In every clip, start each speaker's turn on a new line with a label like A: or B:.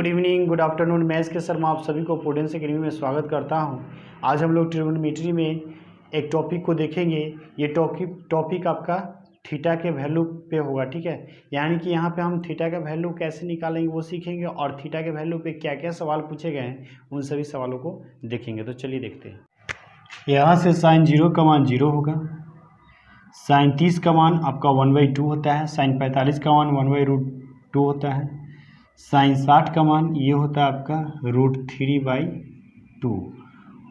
A: Good evening, good afternoon. मैं इसके sir मैं आप सभी को प्रूडेंस एकेडमी में स्वागत करता हूं। आज हम लोग ट्रिग्नोमेट्री में एक टॉपिक को देखेंगे। ये टॉपिक आपका थीटा के वैल्यू पे होगा, ठीक है। यानी कि यहाँ पे हम थीटा का वैल्यू कैसे निकालेंगे वो सीखेंगे, और थीटा के वैल्यू पे क्या क्या सवाल पूछे गए हैं उन सभी सवालों को देखेंगे। तो चलिए देखते हैं। यहाँ से साइन 0 का मान 0 होगा, साइन 30 का मान आपका 1/2 होता है, साइन 45 का मान 1/√2 होता है, साइन 60 का मान ये होता है आपका √3/2,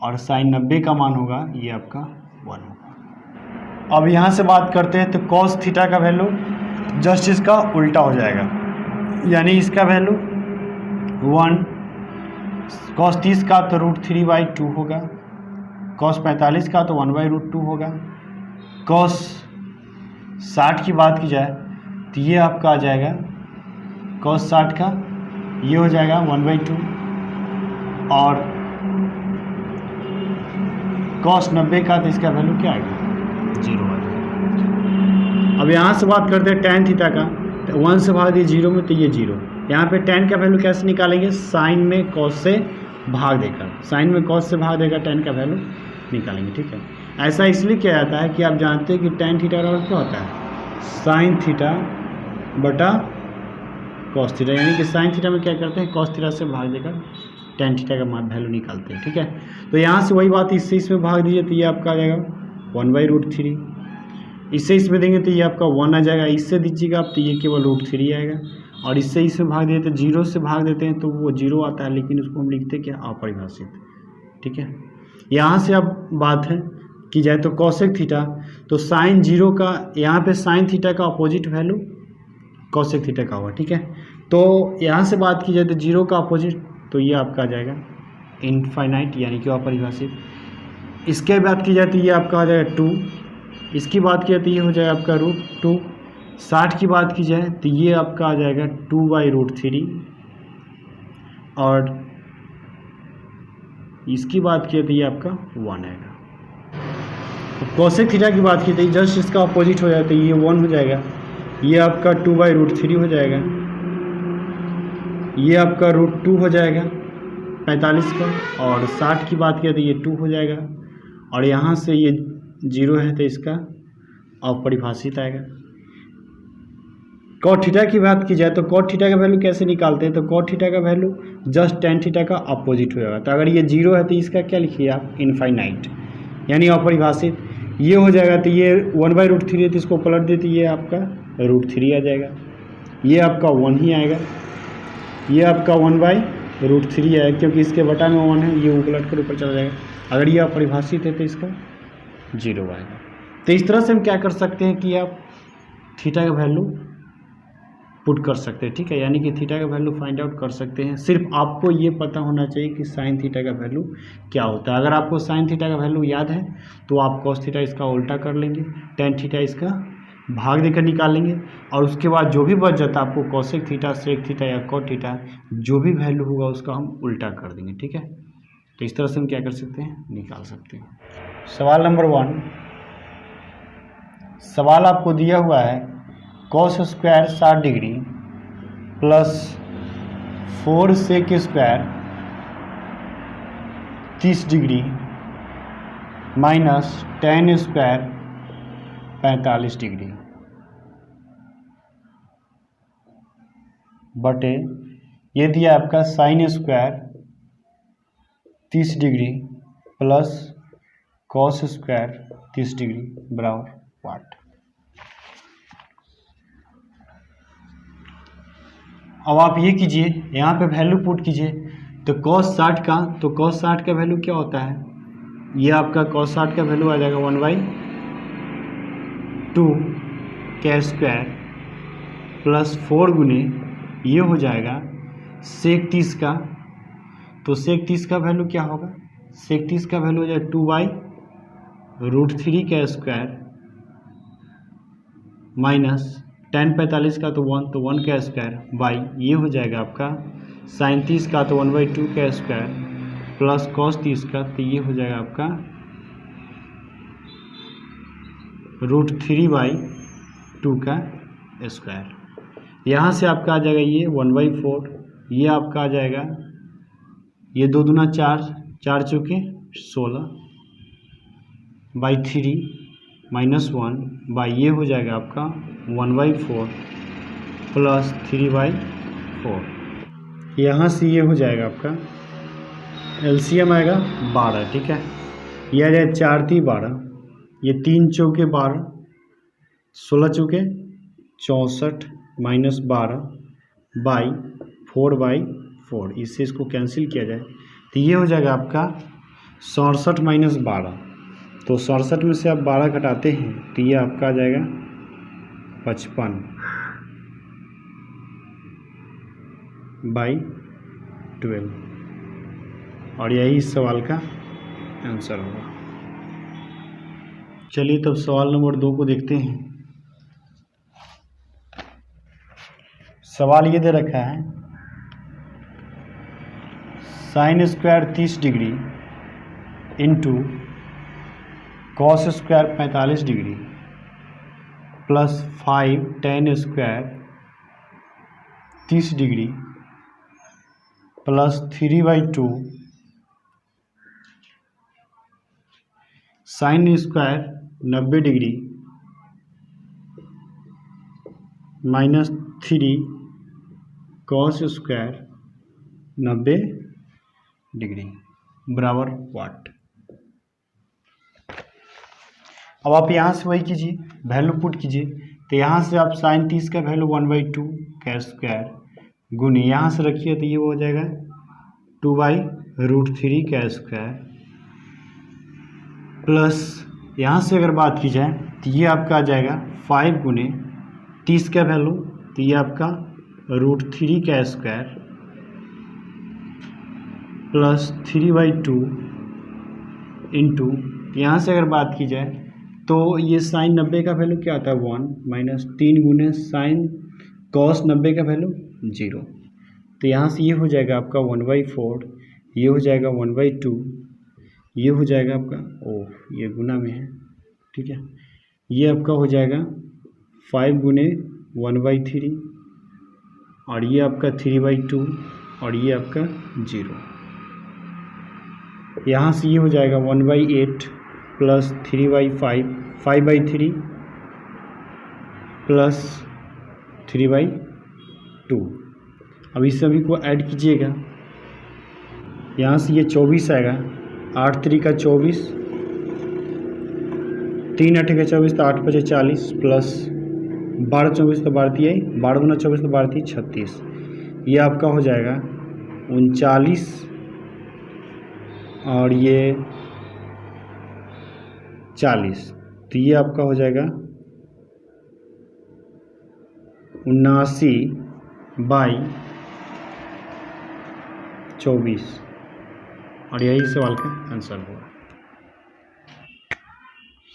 A: और साइन 90 का मान होगा ये आपका 1 होगा। अब यहाँ से बात करते हैं तो कॉस थीटा का वैल्यू जस्ट इसका उल्टा हो जाएगा, यानी इसका वैल्यू 1, कॉस 30 का तो √3/2 होगा, कॉस 45 का तो 1/√2 होगा, कॉस 60 की बात की जाए तो ये आपका आ जाएगा कॉस 60 का ये हो जाएगा 1/2, और कॉस 90 का तो इसका वैल्यू क्या आएगा 0 आ जाएगा। अब यहाँ से बात करते हैं टैन थीटा का, तो 1 से भाग दिए 0 में तो ये 0। यहाँ पे टैन का वैल्यू कैसे निकालेंगे, साइन में कॉस से भाग देकर, साइन में कॉस से भाग देकर टैन का वैल्यू निकालेंगे, ठीक है। ऐसा इसलिए किया जाता है कि आप जानते हैं कि टैन थीटा का क्या होता है, साइन थीटा बटा कॉस थीटा, यानी कि साइन थीटा में क्या करते हैं कॉस थीटा से भाग देकर टैन थीटा का मान वैल्यू निकालते हैं, ठीक है। तो यहाँ से वही बात, इससे इसमें भाग दीजिए तो ये आपका आ जाएगा 1/√3, इससे इसमें देंगे तो ये आपका 1 आ जाएगा, इससे दीजिएगा आप तो ये केवल √3 आएगा, और इससे इसमें भाग देते तो 0 से भाग देते हैं तो वो 0 आता है, लेकिन उसको हम लिखते क्या अपरिभाषित, ठीक है। यहाँ से अब बात है की जाए तो कॉसेक थीटा, तो साइन 0 का यहाँ पे साइन थीटा का अपोजिट वैल्यू कॉसेक थीटा का होगा, ठीक है। तो यहाँ से बात की जाए तो 0 का अपोजिट तो ये आपका आ जाएगा इनफाइनाइट, यानी कि अपरिभाषित। इसके बात की जाए तो ये आपका आ जाएगा 2, इसकी बात की जाए तो ये हो जाएगा आपका √2, 60 की बात की जाए तो ये आपका आ जाएगा 2/√3, और इसकी बात किया तो ये आपका 1 आएगा। तो कॉसेक थीटा की बात की तो जस्ट इसका अपोजिट हो जाता है, ये 1 हो जाएगा, ये आपका 2/√3 हो जाएगा, ये आपका √2 हो जाएगा 45 का, और 60 की बात किया तो ये 2 हो जाएगा, और यहाँ से ये 0 है तो इसका अपरिभाषित आएगा। कॉट थीटा की बात की जाए तो कॉट थीटा का वैल्यू कैसे निकालते हैं, तो कॉट थीटा का वैल्यू जस्ट टैन थीटा का अपोजिट हो जाएगा। तो अगर ये 0 है तो इसका क्या लिखिए आप इनफाइनाइट, यानी अपरिभाषित। ये हो जाएगा तो ये 1/√3 है तो इसको पलट देते ये आपका √3 आ जाएगा, ये आपका 1 ही आएगा, ये आपका 1/√3 आएगा, क्योंकि इसके बटा में 1 है, ये उलट कर ऊपर चला जाएगा। अगर ये अपरिभाषित है तो इसका 0 आएगा। तो इस तरह से हम क्या कर सकते हैं कि आप थीटा का वैल्यू पुट कर सकते हैं, ठीक है, यानी कि थीटा का वैल्यू फाइंड आउट कर सकते हैं। सिर्फ आपको ये पता होना चाहिए कि साइन थीटा का वैल्यू क्या होता है। अगर आपको साइन थीटा का वैल्यू याद है तो आप कॉस थीटा इसका उल्टा कर लेंगे, टैन थीटा इसका भाग देकर निकालेंगे, और उसके बाद जो भी बच जाता है आपको कॉसेक थीटा, सेक थीटा या कॉट थीटा जो भी वैल्यू होगा उसका हम उल्टा कर देंगे, ठीक है। तो इस तरह से हम क्या कर सकते हैं, निकाल सकते हैं। सवाल नंबर 1, सवाल आपको दिया हुआ है cos square 60 degree plus 4 sec square 30 degree minus tan square 45 degree बटे ये दिया आपका sine square 30 degree plus cos square 30 degree बराबर वाट। अब आप ये कीजिए, यहाँ पे वैल्यू पुट कीजिए, तो cos 60 का, तो cos 60 का वैल्यू क्या होता है, ये आपका cos 60 का वैल्यू आ जाएगा 1/2 का स्क्वायर प्लस 4 गुने ये हो जाएगा सेक 30 का, तो सेक 30 का वैल्यू क्या होगा, सेक 30 का वैल्यू हो जाएगा 2/√3 का स्क्वायर माइनस टैन 45 का तो 1, तो 1 का स्क्वायर बाई ये हो जाएगा आपका साइन 30 का तो 1/2 का स्क्वायर प्लस कॉस 30 का तो ये हो जाएगा आपका √3/2 का स्क्वायर। यहाँ से आपका आ जाएगा ये 1/4 ये आपका आ जाएगा, ये 2 दूना 4, 4 चौके 16 बाई 3 -1 बाई ये हो जाएगा आपका 1/4 प्लस 3/4। यहाँ से ये हो जाएगा आपका एलसीएम आएगा 12, ठीक है। ये आ जाए 4 3 12, ये 3 चौके 12, 16 चौके 64 -12 बाई 4/4, इससे इसको कैंसिल किया जाए तो ये हो जाएगा आपका 67 -12। तो 67 में से आप 12 घटाते हैं तो ये आपका आ जाएगा 55 बाई 12, और यही इस सवाल का आंसर होगा। चलिए तब सवाल नंबर 2 को देखते हैं। सवाल ये दे रखा है, sign square 30 degree into cos square 45 degree plus 5 tan square 30 degree plus 3/2 sine square 90 degree -3 cos square 90 degree बराबर वाट। अब आप यहाँ से वही कीजिए, वैल्यू पुट कीजिए। तो यहाँ से आप साइन 30 का वैल्यू 1/2 का स्क्वायर गुनी यहाँ से रखिए तो ये हो जाएगा 2/√3 का स्क्वायर प्लस यहाँ से अगर बात की जाए तो ये आपका आ जाएगा 5 गुने 30 का वैल्यू तो ये आपका √3 का स्क्वायर प्लस 3/2 इंटू यहाँ से अगर बात की जाए तो ये साइन 90 का वैल्यू क्या आता है 1 माइनस 3 गुने साइन कॉस 90 का वैल्यू 0। तो यहाँ से ये हो जाएगा आपका 1/4, ये हो जाएगा 1/2, ये हो जाएगा आपका ये गुना में है, ठीक है। ये आपका हो जाएगा 5 गुने 1/3 और ये आपका 3/2 और ये आपका 0। यहाँ से ये हो जाएगा 1/8 प्लस 3/5 5/3 प्लस 3/2। अब इस सभी को ऐड कीजिएगा, यहाँ से ये 24 आएगा, 8 3 का 24, 3 8 का 24 तो 8 5 40 प्लस 12 24 तो 12 आई 12 गुना 24 तो 12 36, ये आपका हो जाएगा 39 और ये 40, तो ये आपका हो जाएगा 79/24 और यही सवाल का आंसर होगा।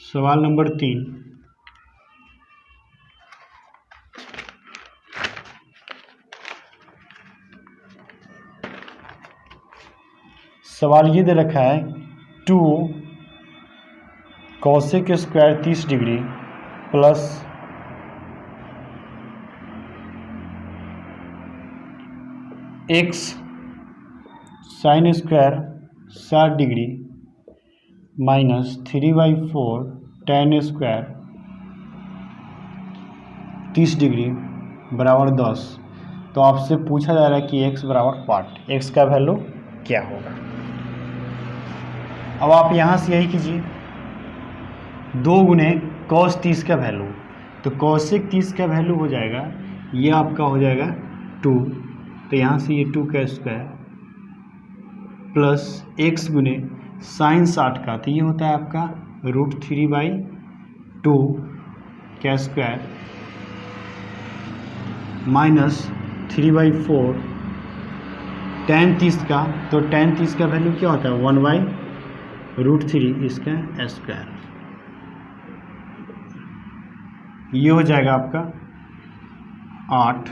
A: सवाल नंबर 3, सवाल ये दे रखा है 2 cosec square 30 degree plus x sine square 60 degree minus 3/4 tan square 30 degree बराबर 10। तो आपसे पूछा जा रहा है कि x बराबर वाट, x का वैल्यू क्या होगा। अब आप यहाँ से यही कीजिए, 2 गुने cos 30 का वैल्यू, तो cosec 30 का वैल्यू हो जाएगा, ये आपका हो जाएगा 2, तो यहाँ से ये 2 का स्क्वायर प्लस x गुने साइन 60 का, तो ये होता है आपका √3/2 का स्क्वायर माइनस 3/4 tan 30 का, तो tan 30 का वैल्यू क्या होता है 1/√3 इसका स्क्वायर। ये हो जाएगा आपका 8,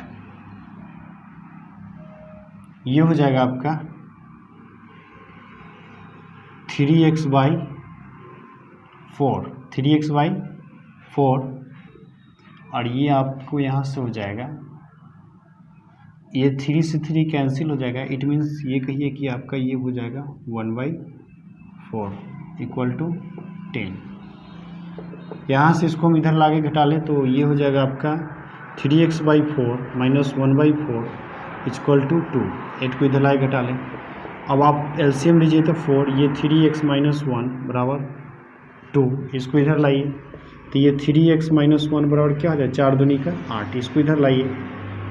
A: ये हो जाएगा आपका 3x/4 और ये आपको यहाँ से हो जाएगा ये 3 से 3 कैंसिल हो जाएगा, इट मीन्स ये कहिए कि आपका ये हो जाएगा 1/4 इक्वल टू 10। यहाँ से इसको हम इधर लाके घटा लें तो ये हो जाएगा आपका 3x/4 माइनस 1/4 इक्वल टू 2। 8 को इधर लाके घटा लें। अब आप एलसीएम लीजिए तो 4, ये 3x माइनस 1 बराबर 2, इसको इधर लाइए तो ये 3x माइनस 1 बराबर क्या हो जाएगा, 4 दूनी का 8, इसको इधर लाइए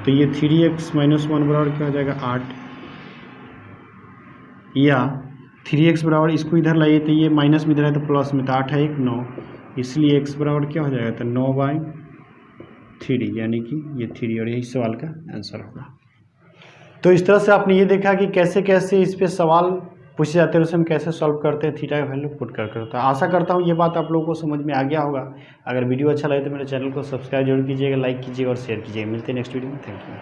A: तो ये 3x माइनस 1 बराबर क्या हो जाएगा 8, या 3x बराबर इसको इधर लाइए तो ये माइनस में इधर है तो प्लस में, तो 8 है 1 9, इसलिए x बराबर क्या हो जाएगा, तो 9/3 यानी कि ये 3, और यही सवाल का आंसर होगा। तो इस तरह से आपने ये देखा कि कैसे कैसे इस पे सवाल पूछे जाते हैं, उसे हम कैसे सॉल्व करते हैं थीटा का वैल्यू पुट कर करता है। आशा करता हूँ ये बात आप लोगों को समझ में आ गया होगा। अगर वीडियो अच्छा लगे तो मेरे चैनल को सब्सक्राइब जरूर कीजिएगा, लाइक कीजिएगा और शेयर कीजिएगा। मिलते हैं नेक्स्ट वीडियो में। Thank you.